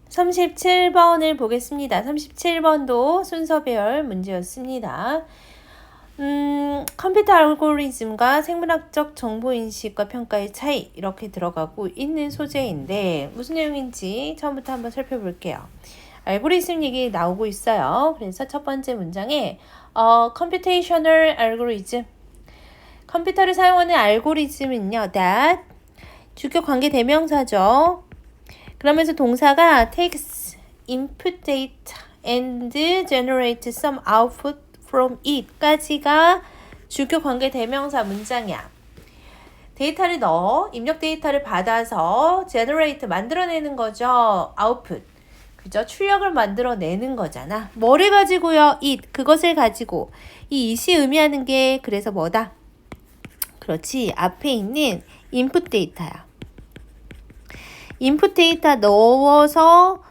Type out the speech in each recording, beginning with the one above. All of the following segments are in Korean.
37번을 보겠습니다. 37번도 순서배열 문제였습니다. 컴퓨터 알고리즘과 생물학적 정보인식과 평가의 차이 이렇게 들어가고 있는 소재인데 무슨 내용인지 처음부터 한번 살펴볼게요. 알고리즘 얘기 나오고 있어요. 그래서 첫 번째 문장에 computational algorithm 컴퓨터를 사용하는 알고리즘은요 that 주격 관계 대명사죠. 그러면서 동사가 takes input data and generate some output from it 까지가 주격 관계 대명사 문장이야. 데이터를 넣어 입력 데이터를 받아서 generate 만들어내는 거죠. output 그죠? 출력을 만들어내는 거잖아. 뭐를 가지고요? it 그것을 가지고 이 it이 의미하는 게 그래서 뭐다? 그렇지 앞에 있는 input 데이터야. 인풋 데이터 넣어서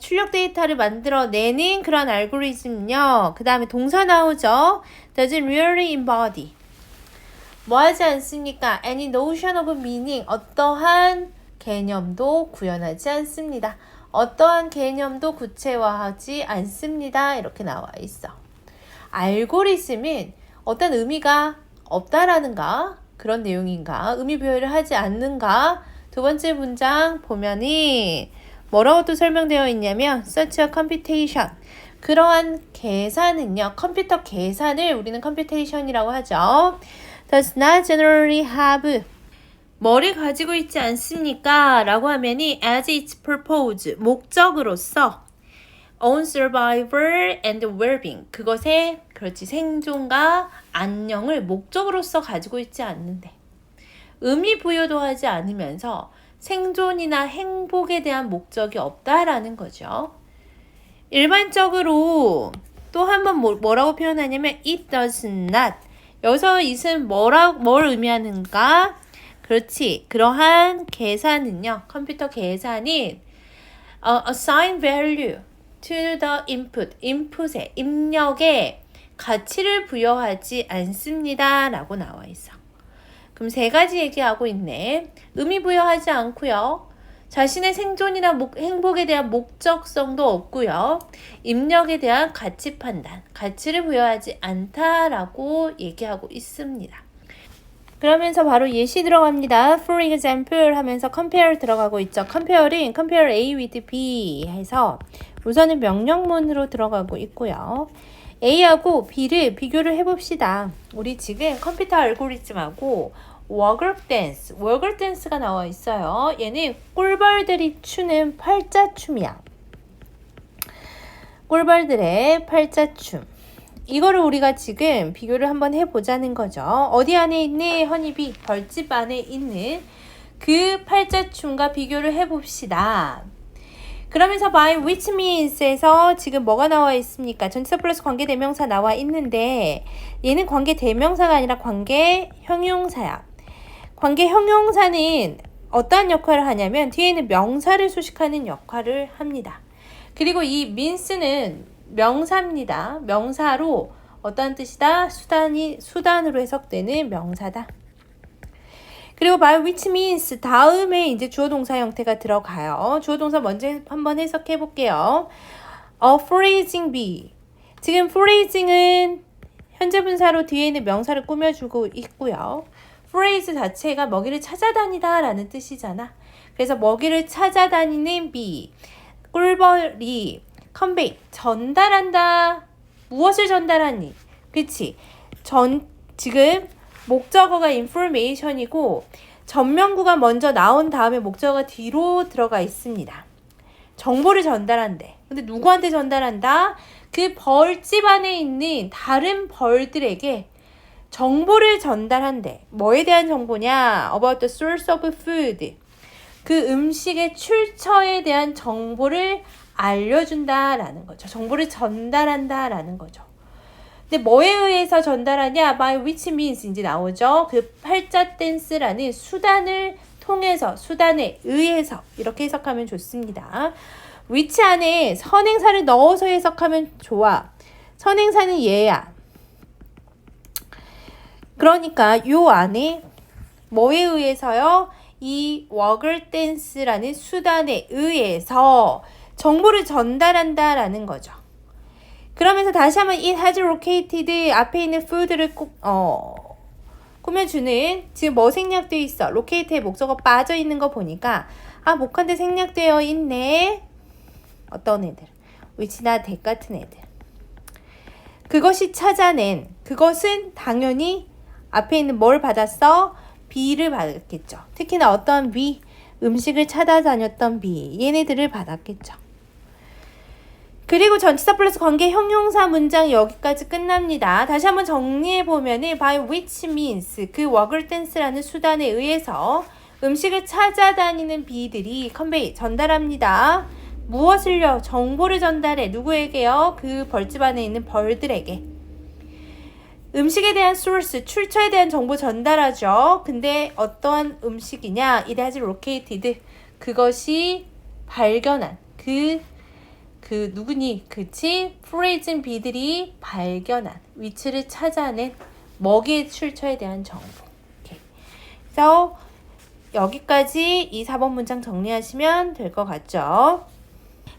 출력 데이터를 만들어내는 그런 알고리즘은요. 그 다음에 동사 나오죠. Doesn't really embody. 뭐 하지 않습니까? Any notion of meaning. 어떠한 개념도 구현하지 않습니다. 어떠한 개념도 구체화하지 않습니다. 이렇게 나와 있어. 알고리즘은 어떤 의미가 없다라는가? 그런 내용인가? 의미 부여를 하지 않는가? 두 번째 문장 보면은 뭐라고 또 설명되어 있냐면 such a computation 그러한 계산은요 컴퓨터 계산을 우리는 computation이라고 하죠. does not generally have 뭐를 가지고 있지 않습니까? 라고 하면이 as its purpose 목적으로서 own survival and well-being 그것의 그렇지 생존과 안녕을 목적으로서 가지고 있지 않는데 의미 부여도 하지 않으면서 생존이나 행복에 대한 목적이 없다라는 거죠. 일반적으로 또 한번 뭐라고 표현하냐면 it does not 여기서 it은 뭘 의미하는가? 그렇지. 그러한 계산은요. 컴퓨터 계산은 assign value to the input input에 입력에 가치를 부여하지 않습니다. 라고 나와 있어. 그럼 세 가지 얘기하고 있네. 의미 부여하지 않고요. 자신의 생존이나 행복에 대한 목적성도 없고요. 입력에 대한 가치 판단, 가치를 부여하지 않다라고 얘기하고 있습니다. 그러면서 바로 예시 들어갑니다. For example 하면서 compare 들어가고 있죠. compare은 compare A with B 해서 우선은 명령문으로 들어가고 있고요. A하고 B를 비교를 해봅시다. 우리 지금 컴퓨터 알고리즘하고 워글 댄스가 나와 있어요. 얘는 꿀벌들이 추는 팔자춤이야. 꿀벌들의 팔자춤. 이거를 우리가 지금 비교를 한번 해보자는 거죠. 어디 안에 있는 허니비 벌집 안에 있는 그 팔자춤과 비교를 해봅시다. 그러면서 by which means에서 지금 뭐가 나와 있습니까? 전치사 플러스 관계 대명사 나와 있는데 얘는 관계 대명사가 아니라 관계 형용사야. 관계 형용사는 어떠한 역할을 하냐면 뒤에는 명사를 수식하는 역할을 합니다. 그리고 이 means는 명사입니다. 명사로 어떠한 뜻이다? 수단으로 해석되는 명사다. 그리고 by which means 다음에 이제 주어 동사 형태가 들어가요. 주어 동사 먼저 한번 해석해 볼게요. phrasing be. 지금 phrasing은 현재 분사로 뒤에 있는 명사를 꾸며주고 있고요. phrase 자체가 먹이를 찾아다니다 라는 뜻이잖아. 그래서 먹이를 찾아다니는 be. 꿀벌이 convey 전달한다. 무엇을 전달하니? 그치? 지금 목적어가 information이고 전명구가 먼저 나온 다음에 목적어가 뒤로 들어가 있습니다. 정보를 전달한대. 근데 누구한테 전달한다? 그 벌집 안에 있는 다른 벌들에게 정보를 전달한대. 뭐에 대한 정보냐? About the source of food. 그 음식의 출처에 대한 정보를 알려준다라는 거죠. 정보를 전달한다라는 거죠. 근데 뭐에 의해서 전달하냐? by which means 이제 나오죠. 그 팔자 댄스라는 수단을 통해서, 수단에 의해서 이렇게 해석하면 좋습니다. which 안에 선행사를 넣어서 해석하면 좋아. 선행사는 얘야. 그러니까 요 안에 뭐에 의해서요? 이 워글 댄스라는 수단에 의해서 정보를 전달한다 라는 거죠. 그러면서 다시 한번 it has located 앞에 있는 food를 꼭 꾸며주는 지금 뭐 생략되어 있어? locate의 목적어 빠져 있는 거 보니까 목한테 생략되어 있네. 어떤 애들? which나 that 같은 애들. 그것이 찾아낸 그것은 당연히 앞에 있는 뭘 받았어? B를 받았겠죠. 특히나 어떤 B? 음식을 찾아다녔던 B. 얘네들을 받았겠죠. 그리고 전치사 플러스 관계 형용사 문장 여기까지 끝납니다. 다시 한번 정리해보면은 by which means 그 워글 댄스라는 수단에 의해서 음식을 찾아다니는 B들이 convey 전달합니다. 무엇을요? 정보를 전달해. 누구에게요? 그 벌집 안에 있는 벌들에게. 음식에 대한 source, 출처에 대한 정보 전달하죠. 근데 어떠한 음식이냐? It has located. 그것이 발견한. 누구니? 그치? 프레이즌 B들이 발견한. 위치를 찾아낸 먹이의 출처에 대한 정보. 오케이. 그래서 여기까지 이 4번 문장 정리하시면 될 것 같죠?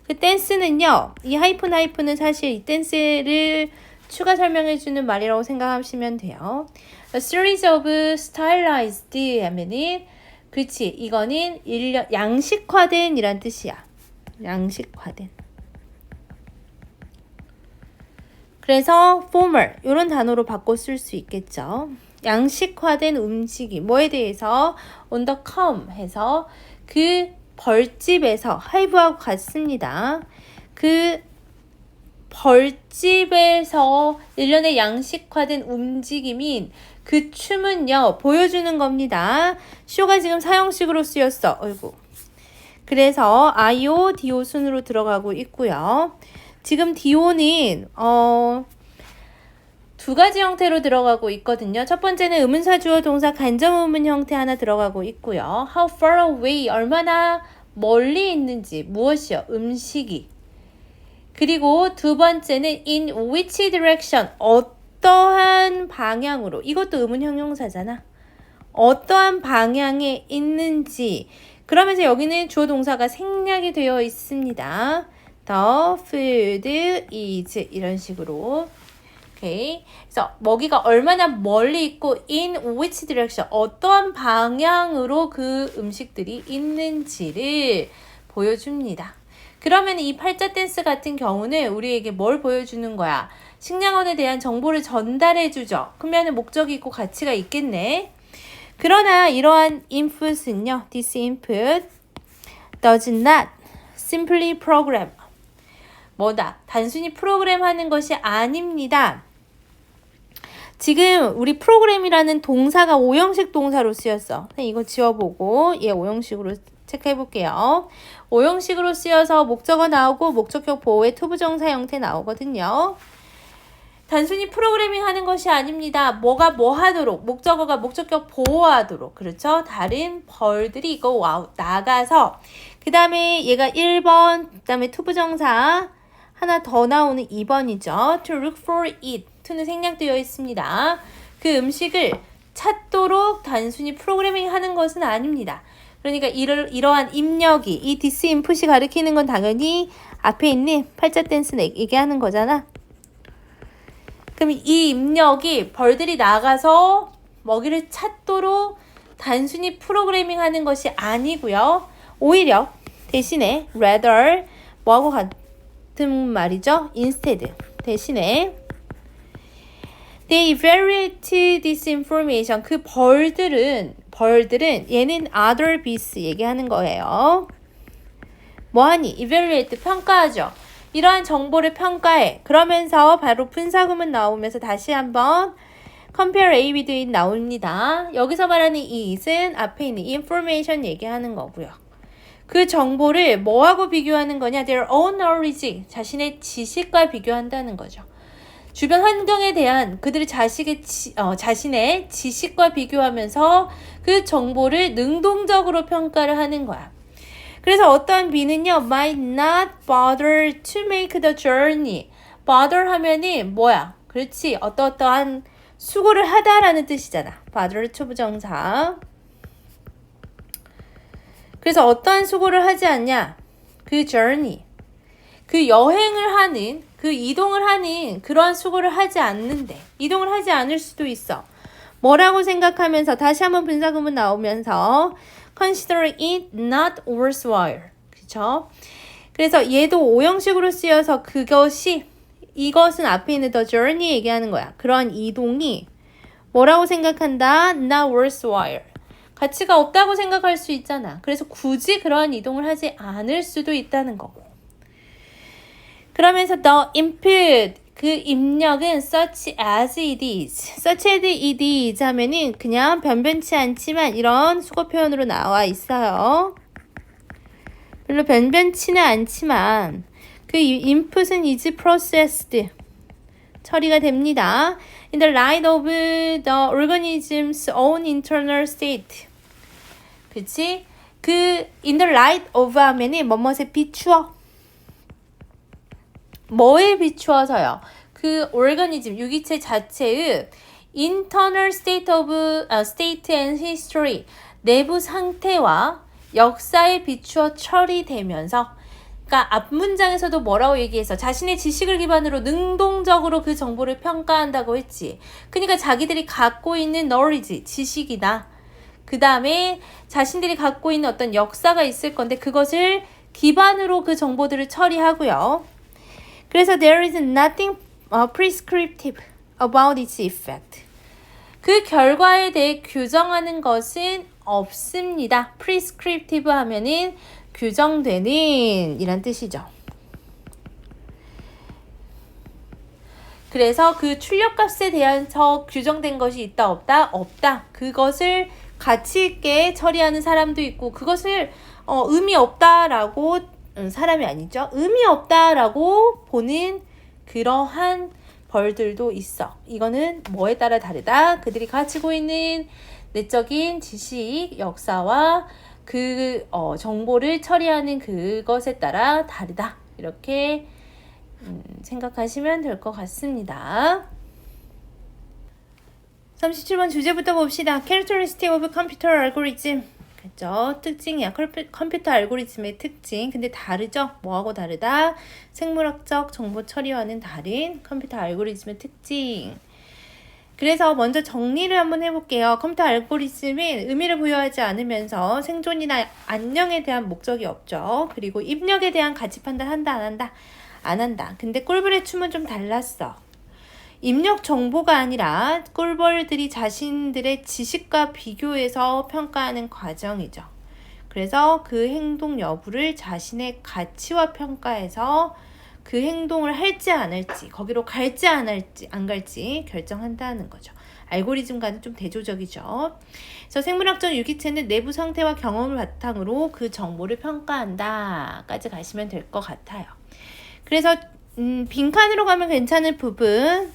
그 댄스는요. 이 하이픈은 사실 이 댄스를 추가 설명해주는 말이라고 생각하시면 돼요. A series of stylized 하면은 그렇지. 이거는 양식화된 이란 뜻이야. 양식화된. 그래서 formal 이런 단어로 바꿔 쓸 수 있겠죠. 양식화된 움직임 뭐에 대해서 on the come 해서 그 벌집에서 하이브하고 같습니다. 그 벌집에서 일련의 양식화된 움직임인 그 춤은요 보여주는 겁니다. 쇼가 지금 사형식으로 쓰였어. 어이구. 그래서 IO, DO 순으로 들어가고 있고요. 지금 DO는 두 가지 형태로 들어가고 있거든요. 첫 번째는 의문사 주어 동사 간접 의문 형태 하나 들어가고 있고요. How far away 얼마나 멀리 있는지 무엇이요? 음식이. 그리고 두 번째는 in which direction 어떠한 방향으로 이것도 의문 형용사잖아. 어떠한 방향에 있는지 그러면서 여기는 주어 동사가 생략이 되어 있습니다. The food is 이런 식으로 오케이. 그래서 먹이가 얼마나 멀리 있고 in which direction 어떠한 방향으로 그 음식들이 있는지를 보여줍니다. 그러면 이 팔자 댄스 같은 경우는 우리에게 뭘 보여주는 거야? 식량원에 대한 정보를 전달해 주죠. 그러면 목적이 있고 가치가 있겠네. 그러나 이러한 input은요. This input does not simply program. 뭐다? 단순히 프로그램하는 것이 아닙니다. 지금 우리 프로그램이라는 동사가 오형식 동사로 쓰였어. 이거 지워보고 얘 오형식으로 체크해 볼게요. 오형식으로 쓰여서 목적어 나오고 목적격 보호의 투부정사 형태 나오거든요. 단순히 프로그래밍 하는 것이 아닙니다. 뭐가 뭐 하도록 목적어가 목적격 보호하도록 그렇죠. 다른 벌들이 이거 나가서 그 다음에 얘가 1번 그 다음에 투부정사 하나 더 나오는 2번이죠. To look for it. to는 생략되어 있습니다. 그 음식을 찾도록 단순히 프로그래밍 하는 것은 아닙니다. 그러니까 이러한 입력이 이 this input이 가리키는 건 당연히 앞에 있는 팔자 댄스 얘기하는 거잖아. 그럼 이 입력이 벌들이 나가서 먹이를 찾도록 단순히 프로그래밍 하는 것이 아니고요. 오히려 대신에 rather 뭐하고 같은 말이죠. instead 대신에 they evaluate this information 그 벌들은 얘는 other bees 얘기하는 거예요. 뭐하니? evaluate 평가하죠. 이러한 정보를 평가해. 그러면서 바로 분사구문 나오면서 다시 한번 compare A with it 나옵니다. 여기서 말하는 이 it은 앞에 있는 information 얘기하는 거고요. 그 정보를 뭐하고 비교하는 거냐? Their own knowledge, 자신의 지식과 비교한다는 거죠. 주변 환경에 대한 그들의 자신의 지식과 비교하면서 그 정보를 능동적으로 평가를 하는 거야. 그래서 어떠한 B는요, might not bother to make the journey. bother 하면은 뭐야? 그렇지. 어떠한 수고를 하다라는 뜻이잖아. bother 초부정사. 그래서 어떠한 수고를 하지 않냐? 그 journey, 그 여행을 하는, 그 이동을 하는 그러한 수고를 하지 않는데, 이동을 하지 않을 수도 있어. 뭐라고 생각하면서 다시 한번 분사구문 나오면서 consider it not worthwhile. 그쵸? 그래서 얘도 오형식으로 쓰여서 이것은 앞에 있는 the journey 얘기하는 거야. 그런 이동이 뭐라고 생각한다? not worthwhile. 가치가 없다고 생각할 수 있잖아. 그래서 굳이 그러한 이동을 하지 않을 수도 있다는 거고. 그러면서 the input, 그 입력은 such as it is. such as it is 하면은 그냥 변변치 않지만 이런 수거 표현으로 나와 있어요. 별로 변변치는 않지만 그 input은 is processed. 처리가 됩니다. In the light of the organism's own internal state. 그치? in the light of 하면은 뭐뭐에 비추어. 뭐에 비추어서요? 그 organism, 유기체 자체의 internal state and history, 내부 상태와 역사에 비추어 처리되면서, 그러니까 앞 문장에서도 뭐라고 얘기해서 자신의 지식을 기반으로 능동적으로 그 정보를 평가한다고 했지. 그러니까 자기들이 갖고 있는 knowledge, 지식이나 그 다음에 자신들이 갖고 있는 어떤 역사가 있을 건데 그것을 기반으로 그 정보들을 처리하고요. 그래서 there is nothing prescriptive about its effect. 그 결과에 대해 규정하는 것은 없습니다. prescriptive 하면은 규정되는 이란 뜻이죠. 그래서 그 출력값에 대해서 규정된 것이 있다 없다? 없다. 그것을 가치 있게 처리하는 사람도 있고 그것을 의미 없다라고 사람이 아니죠. 의미 없다라고 보는 그러한 벌들도 있어. 이거는 뭐에 따라 다르다? 그들이 가지고 있는 내적인 지식, 역사와 그 정보를 처리하는 그것에 따라 다르다. 이렇게 생각하시면 될 것 같습니다. 37번 주제부터 봅시다. Characteristic of computer algorithm. 그죠? 특징이야. 컴퓨터 알고리즘의 특징. 근데 다르죠? 뭐하고 다르다? 생물학적 정보 처리와는 다른 컴퓨터 알고리즘의 특징. 그래서 먼저 정리를 한번 해볼게요. 컴퓨터 알고리즘은 의미를 부여하지 않으면서 생존이나 안녕에 대한 목적이 없죠. 그리고 입력에 대한 가치 판단 한다, 안 한다? 안 한다. 근데 꿀벌의 춤은 좀 달랐어. 입력 정보가 아니라 꿀벌들이 자신들의 지식과 비교해서 평가하는 과정이죠. 그래서 그 행동 여부를 자신의 가치와 평가해서 그 행동을 할지 안 할지, 거기로 갈지 안 갈지 결정한다는 거죠. 알고리즘과는 좀 대조적이죠. 그래서 생물학적 유기체는 내부 상태와 경험을 바탕으로 그 정보를 평가한다 까지 가시면 될 것 같아요. 그래서 빈칸으로 가면 괜찮을 부분,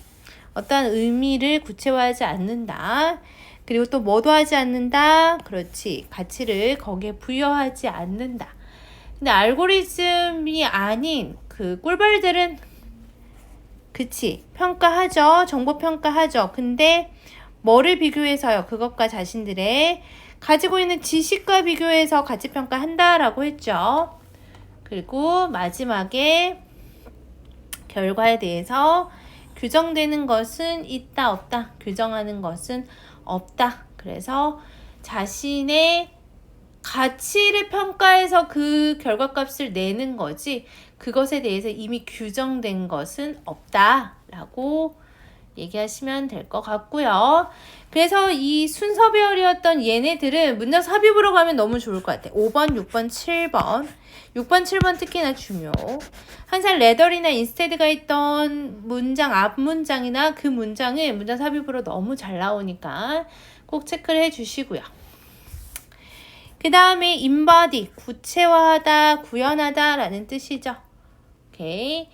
어떠한 의미를 구체화하지 않는다. 그리고 또 뭐도 하지 않는다. 그렇지. 가치를 거기에 부여하지 않는다. 근데 알고리즘이 아닌 그 꿀벌들은 그치. 평가하죠. 정보 평가하죠. 근데 뭐를 비교해서요? 그것과 자신들의 가지고 있는 지식과 비교해서 가치 평가한다라고 했죠. 그리고 마지막에 결과에 대해서 규정되는 것은 있다 없다. 규정하는 것은 없다. 그래서 자신의 가치를 평가해서 그 결과값을 내는 거지 그것에 대해서 이미 규정된 것은 없다라고 얘기하시면 될 것 같고요. 그래서 이 순서별이었던 얘네들은 문장 삽입으로 가면 너무 좋을 것 같아. 5번, 6번, 7번. 6번, 7번 특히나 중요. 항상 레더리나 인스테드가 있던 문장, 앞 문장이나 그 문장은 문장 삽입으로 너무 잘 나오니까 꼭 체크를 해주시고요. 그 다음에 embody, 구체화하다, 구현하다 라는 뜻이죠. 오케이.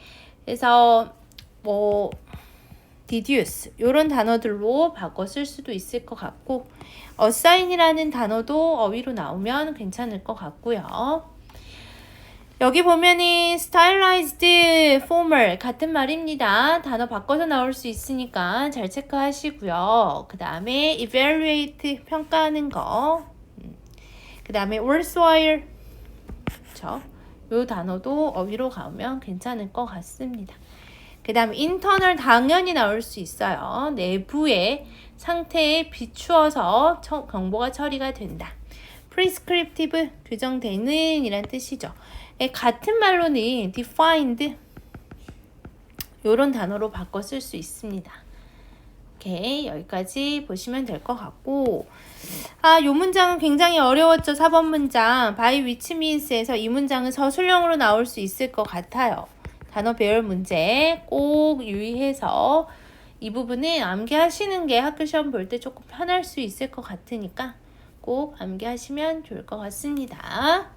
그래서 deduce 이런 단어들로 바꿔 쓸 수도 있을 것 같고 assign이라는 단어도 어휘로 나오면 괜찮을 것 같고요. 여기 보면은 stylized formal 같은 말입니다. 단어 바꿔서 나올 수 있으니까 잘 체크하시고요. 그 다음에 evaluate 평가하는 거. 그 다음에 worthwhile. 그쵸? 요 단어도 어휘로 가면 괜찮을 것 같습니다. 그 다음 internal 당연히 나올 수 있어요. 내부의 상태에 비추어서 정보가 처리가 된다. prescriptive 규정되는 이란 뜻이죠. 같은 말로는 defined 요런 단어로 바꿔 쓸 수 있습니다. 오케이, 여기까지 보시면 될 것 같고, 요 문장은 굉장히 어려웠죠. 4번 문장 by which means에서 이 문장은 서술형으로 나올 수 있을 것 같아요. 단어 배열 문제 꼭 유의해서 이 부분은 암기하시는 게 학교 시험 볼 때 조금 편할 수 있을 것 같으니까 꼭 암기하시면 좋을 것 같습니다.